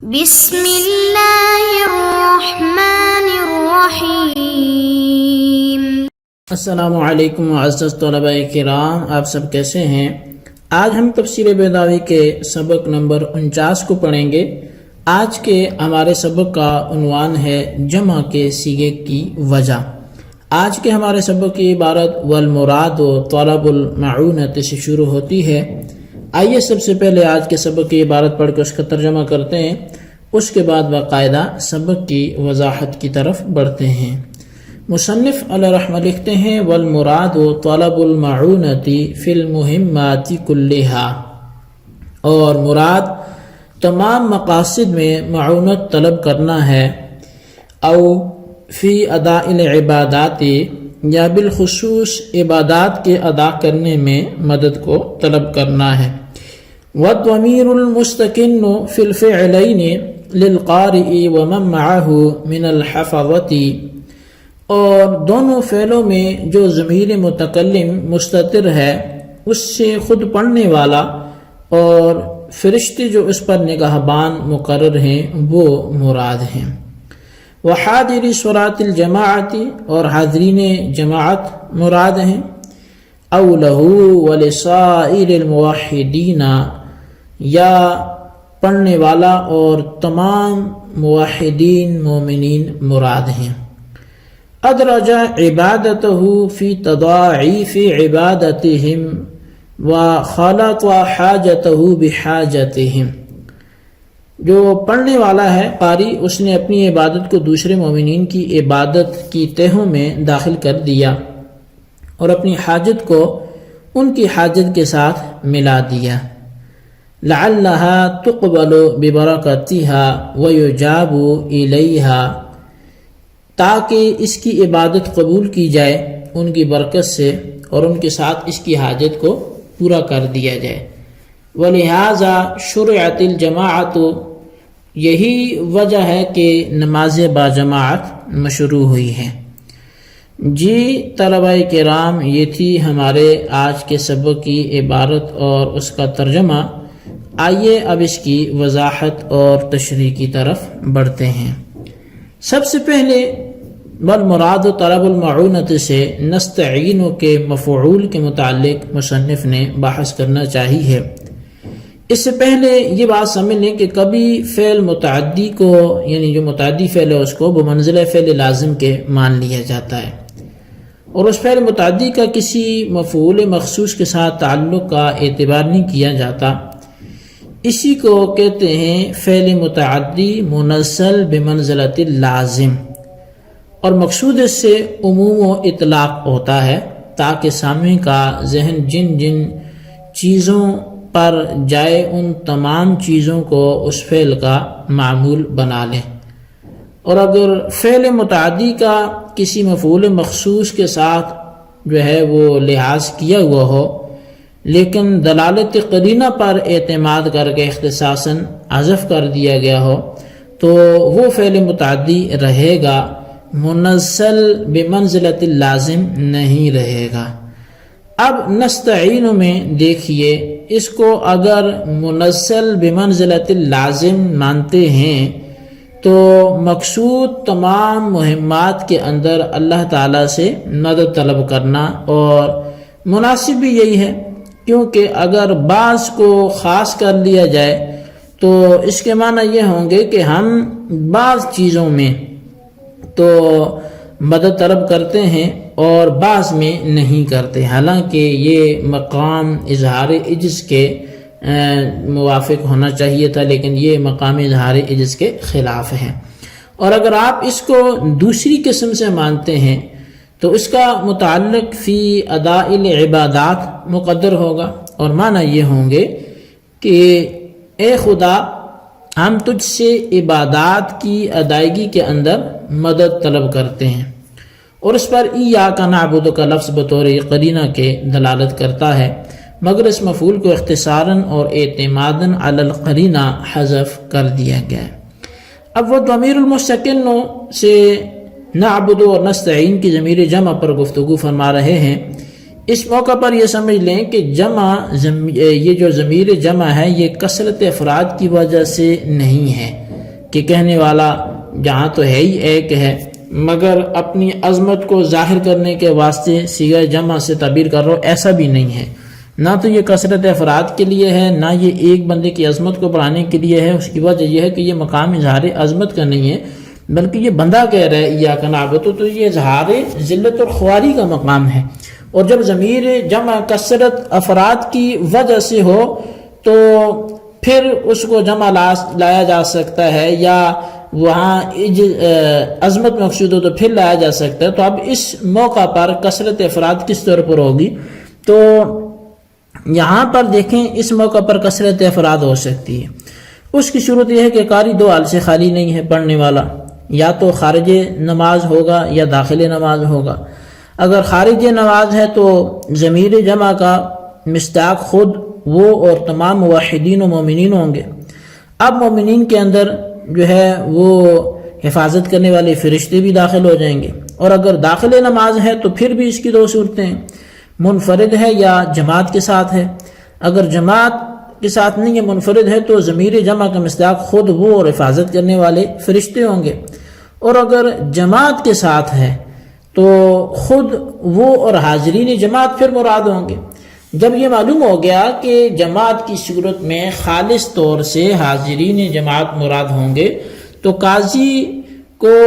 بسم اللہ الرحمن الرحیم۔ السلام علیکم معزز طلباء کرام، آپ سب کیسے ہیں؟ آج ہم تفسیر بیضاوی کے سبق نمبر 49 کو پڑھیں گے۔ آج کے ہمارے سبق کا عنوان ہے جمع کے صیغے کی وجہ۔ آج کے ہمارے سبق کی عبارت والمراد طلب المعونۃ سے شروع ہوتی ہے۔ آئیے سب سے پہلے آج کے سبق کی عبارت پڑھ کے اس کا ترجمہ کرتے ہیں، اس کے بعد باقاعدہ سبق کی وضاحت کی طرف بڑھتے ہیں۔ مصنف علیہ رحمہ لکھتے ہیں والمراد طلب المعونۃ فی المہمات کلھا، اور مراد تمام مقاصد میں معونت طلب کرنا ہے، او فی اداء العبادات، یا بالخصوص عبادات کے ادا کرنے میں مدد کو طلب کرنا ہے۔ والضمیر المستکن فی الفعلین للقارئ ومن معه من الحفظۃ، اور دونوں فعلوں میں جو ضمیر متکلم مستتر ہے اس سے خود پڑھنے والا اور فرشتے جو اس پر نگہبان مقرر ہیں وہ مراد ہیں۔ وحاضر صلاۃ الجماعت، اور حاضرین جماعت مراد ہیں۔ او لہ ولسائر الموحدین، یا پڑھنے والا اور تمام موحدین مومنین مراد ہیں۔ ادرج عبادتہ فی تضاعیف عبادتہم وخلط حاجتہ بحاجتہم، جو پڑھنے والا ہے قاری، اس نے اپنی عبادت کو دوسرے مومنین کی عبادت کی تہوں میں داخل کر دیا اور اپنی حاجت کو ان کی حاجت کے ساتھ ملا دیا۔ لعلہا تقبل ببرکتہا ویجاب الیہا، تاکہ اس کی عبادت قبول کی جائے ان کی برکت سے اور ان کے ساتھ اس کی حاجت کو پورا کر دیا جائے۔ ولہذا شرعت الجماعت، یہی وجہ ہے کہ نماز باجماعت مشروع ہوئی ہے۔ جی طلباء کرام، یہ تھی ہمارے آج کے سبق کی عبارت اور اس کا ترجمہ۔ آئیے اب اس کی وضاحت اور تشریح کی طرف بڑھتے ہیں۔ سب سے پہلے والمراد طلب المعونۃ سے نستعین کے مفعول کے متعلق مصنف نے بحث کرنا چاہی ہے۔ اس سے پہلے یہ بات سمجھ لیں کہ کبھی فعل متعدی کو، یعنی جو متعدی فعل ہے اس کو بمنزلہ فعل لازم کے مان لیا جاتا ہے، اور اس فعل متعدی کا کسی مفعول مخصوص کے ساتھ تعلق کا اعتبار نہیں کیا جاتا۔ اسی کو کہتے ہیں فعل متعدی منزل بمنزلۃ اللازم، اور مقصود اس سے عموم و اطلاق ہوتا ہے تاکہ سامع کا ذہن جن جن چیزوں پر جائے ان تمام چیزوں کو اس فعل کا معمول بنا لیں۔ اور اگر فعل متعدی کا کسی مفعول مخصوص کے ساتھ جو ہے وہ لحاظ کیا ہوا ہو لیکن دلالت قرینہ پر اعتماد کر کے اختصاصاً حذف کر دیا گیا ہو تو وہ فعل متعدی رہے گا، منزل بمنزلۃ اللازم نہیں رہے گا۔ اب نستعین میں دیکھیے، اس کو اگر منزل بمنزلۃ اللازم مانتے ہیں تو مقصود تمام مہمات کے اندر اللہ تعالیٰ سے مدد طلب کرنا، اور مناسب بھی یہی ہے، کیونکہ اگر بعض کو خاص کر لیا جائے تو اس کے معنی یہ ہوں گے کہ ہم بعض چیزوں میں تو مدد طلب کرتے ہیں اور بعض میں نہیں کرتے، حالانکہ یہ مقام اظہار عجز کے موافق ہونا چاہیے تھا، لیکن یہ مقام اظہار عجز کے خلاف ہے۔ اور اگر آپ اس کو دوسری قسم سے مانتے ہیں تو اس کا متعلق فی اداء العبادات مقدر ہوگا، اور معنی یہ ہوں گے کہ اے خدا، ہم تجھ سے عبادات کی ادائیگی کے اندر مدد طلب کرتے ہیں، اور اس پر ایاک نعبد کا لفظ بطور قرینہ کے دلالت کرتا ہے، مگر اس مفعول کو اختصاراً اور اعتماداً علی القرینہ حذف کر دیا گیا ہے۔ اب وہ ضمیر المستکن سے نعبد اور نستعین کی ضمیر جمع پر گفتگو فرما رہے ہیں۔ اس موقع پر یہ سمجھ لیں کہ یہ جو ضمیر جمع ہے یہ کثرت افراد کی وجہ سے نہیں ہے، کہ کہنے والا جہاں تو ہے ہی ایک ہے، مگر اپنی عظمت کو ظاہر کرنے کے واسطے صیغہ جمع سے تعبیر کر رہا ہو، ایسا بھی نہیں ہے۔ نہ تو یہ کثرت افراد کے لیے ہے، نہ یہ ایک بندے کی عظمت کو بڑھانے کے لیے ہے۔ اس کی وجہ یہ ہے کہ یہ مقام اظہار عظمت کا نہیں ہے، بلکہ یہ بندہ کہہ رہا ہے ایاک نعبد، تو یہ اظہار ذلت اور خواری کا مقام ہے۔ اور جب ضمیر جمع کثرت افراد کی وجہ سے ہو تو پھر اس کو جمع لایا جا سکتا ہے، یا وہاں عظمت مقصود ہو تو پھر لایا جا سکتا ہے۔ تو اب اس موقع پر کثرت افراد کس طور پر ہوگی؟ تو یہاں پر دیکھیں اس موقع پر کثرت افراد ہو سکتی ہے۔ اس کی صورت یہ ہے کہ قاری دو حال سے خالی نہیں ہے، پڑھنے والا یا تو خارج نماز ہوگا یا داخل نماز ہوگا۔ اگر خارج نماز ہے تو ضمیر جمع کا مصداق خود وہ اور تمام موحدین و مومنین ہوں گے۔ اب مومنین کے اندر جو ہے وہ حفاظت کرنے والے فرشتے بھی داخل ہو جائیں گے۔ اور اگر داخل نماز ہے تو پھر بھی اس کی دو صورتیں ہیں، منفرد ہے یا جماعت کے ساتھ ہے۔ اگر جماعت کے ساتھ نہیں ہے، منفرد ہے، تو ضمیر جمع کا مصداق خود وہ اور حفاظت کرنے والے فرشتے ہوں گے۔ اور اگر جماعت کے ساتھ ہے تو خود وہ اور حاضرین جماعت پھر مراد ہوں گے۔ جب یہ معلوم ہو گیا کہ جماعت کی صورت میں خالص طور سے حاضرین جماعت مراد ہوں گے تو قاضی کو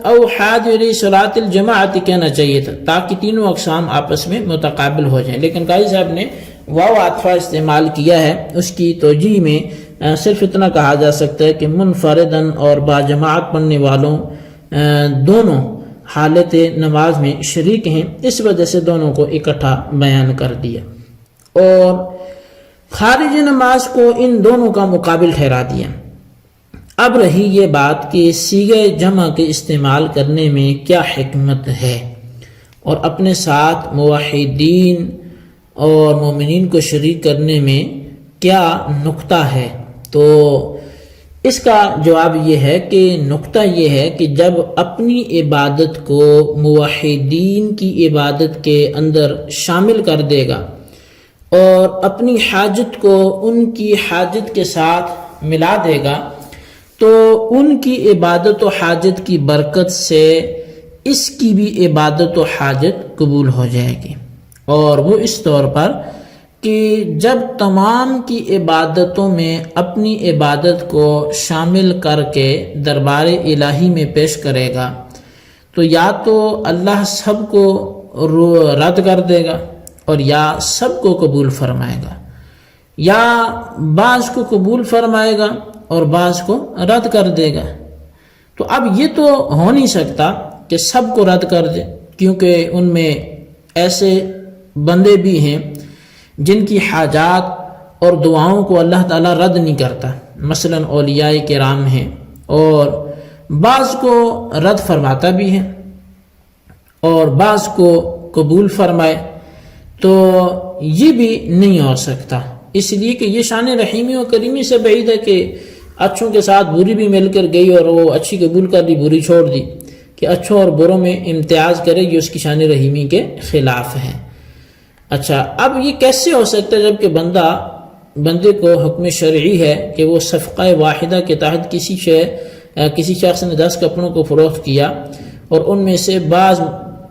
او حاضر صلاۃ الجماعت کہنا چاہیے تھا، تاکہ تینوں اقسام آپس میں متقابل ہو جائیں، لیکن قاضی صاحب نے واو عاطفہ استعمال کیا ہے۔ اس کی توجیہ میں صرف اتنا کہا جا سکتا ہے کہ منفردن اور با جماعت پڑھنے والوں دونوں حالت نماز میں شریک ہیں، اس وجہ سے دونوں کو اکٹھا بیان کر دیا، اور خارج نماز کو ان دونوں کا مقابل ٹھہرا دیا۔ اب رہی یہ بات کہ صیغہ جمع کے استعمال کرنے میں کیا حکمت ہے، اور اپنے ساتھ موحدین اور مومنین کو شریک کرنے میں کیا نقطہ ہے۔ تو اس کا جواب یہ ہے کہ نقطہ یہ ہے کہ جب اپنی عبادت کو موحدین کی عبادت کے اندر شامل کر دے گا اور اپنی حاجت کو ان کی حاجت کے ساتھ ملا دے گا، تو ان کی عبادت و حاجت کی برکت سے اس کی بھی عبادت و حاجت قبول ہو جائے گی۔ اور وہ اس طور پر کہ جب تمام کی عبادتوں میں اپنی عبادت کو شامل کر کے دربار الہی میں پیش کرے گا تو یا تو اللہ سب کو رد کر دے گا اور یا سب کو قبول فرمائے گا، یا بعض کو قبول فرمائے گا اور بعض کو رد کر دے گا۔ تو اب یہ تو ہو نہیں سکتا کہ سب کو رد کر دے، کیونکہ ان میں ایسے بندے بھی ہیں جن کی حاجات اور دعاؤں کو اللہ تعالیٰ رد نہیں کرتا، مثلا اولیاء کرام ہیں، اور بعض کو رد فرماتا بھی ہے اور بعض کو قبول فرمائے، تو یہ بھی نہیں ہو سکتا، اس لیے کہ یہ شان رحیمی و کریمی سے بعید ہے کہ اچھوں کے ساتھ بری بھی مل کر گئی اور وہ اچھی قبول کر لی، بری چھوڑ دی، کہ اچھوں اور بروں میں امتیاز کرے، یہ اس کی شان رحیمی کے خلاف ہے۔ اچھا، اب یہ کیسے ہو سکتا ہے جب کہ بندے کو حکم شرعی ہے کہ وہ صفقہ واحدہ کے تحت کسی شخص نے 10 کپڑوں کو فروخت کیا اور ان میں سے بعض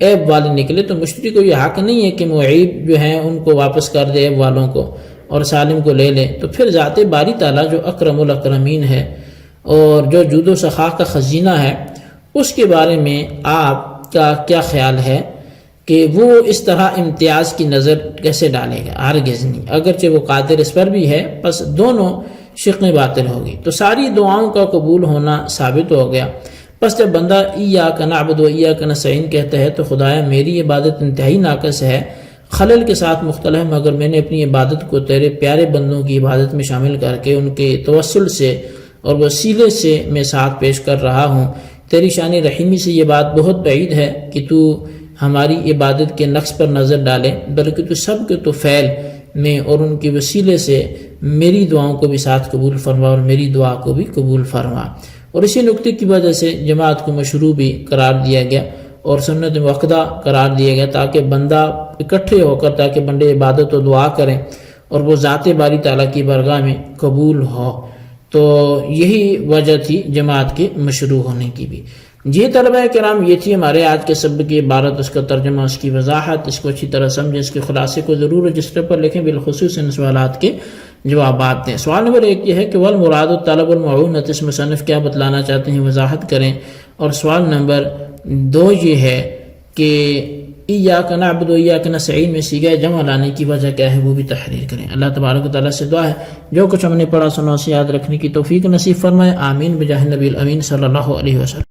عیب والے نکلے، تو مشتری کو یہ حق نہیں ہے کہ معیب جو ہیں ان کو واپس کر دے عیب والوں کو اور سالم کو لے لے۔ تو پھر ذات باری تعالیٰ جو اکرم الاکرمین ہے اور جو جود و سخا کا خزینہ ہے، اس کے بارے میں آپ کا کیا خیال ہے کہ وہ اس طرح امتیاز کی نظر کیسے ڈالے گا؟ ہرگز نہیں، اگرچہ وہ قادر اس پر بھی ہے، پس دونوں شقیں باطل ہوگی۔ تو ساری دعاؤں کا قبول ہونا ثابت ہو گیا۔ پس جب بندہ ایاک نعبد و ایاک نستعین کہتا ہے تو خدایا میری عبادت انتہائی ناقص ہے، خلل کے ساتھ مختلف، مگر میں نے اپنی عبادت کو تیرے پیارے بندوں کی عبادت میں شامل کر کے ان کے توسل سے اور وسیلے سے میں ساتھ پیش کر رہا ہوں۔ تیری شان رحیمی سے یہ بات بہت بعید ہے کہ تو ہماری عبادت کے نقص پر نظر ڈالے، بلکہ تو سب کے تو فعل میں اور ان کے وسیلے سے میری دعاؤں کو بھی ساتھ قبول فرما اور میری دعا کو بھی قبول فرما۔ اور اسی نقطے کی وجہ سے جماعت کو مشروع بھی قرار دیا گیا اور سنت مؤکدہ قرار دیا گیا، تاکہ بندہ اکٹھے ہو کر تاکہ بندے عبادت و دعا کریں اور وہ ذات باری تعالیٰ کی بارگاہ میں قبول ہو۔ تو یہی وجہ تھی جماعت کے مشروع ہونے کی بھی۔ جی طلبہ کرام، یہ تھی ہمارے آج کے سبق کی عبارت، اس کا ترجمہ، اس کی وضاحت، اس کو اچھی طرح سمجھیں، اس کے خلاصے کو ضرور رجسٹر پر لکھیں، بالخصوص ان سوالات کے جوابات دیں۔ سوال نمبر 1 یہ ہے کہ والمراد طلب المعونۃ، اس مصنف کیا بتلانا چاہتے ہیں، وضاحت کریں۔ اور سوال نمبر 2 یہ ہے کہ ایاک نعبد و ایاک نستعین میں صیغہ جمع لانے کی وجہ کیا ہے، وہ بھی تحریر کریں۔ اللہ تبارک و تعالیٰ سے دعا ہے جو کچھ ہم نے پڑھا سنا اسے یاد رکھنے کی توفیق نصیب فرمائے، آمین بجاہ نبی الامین صلی اللہ علیہ وسلم۔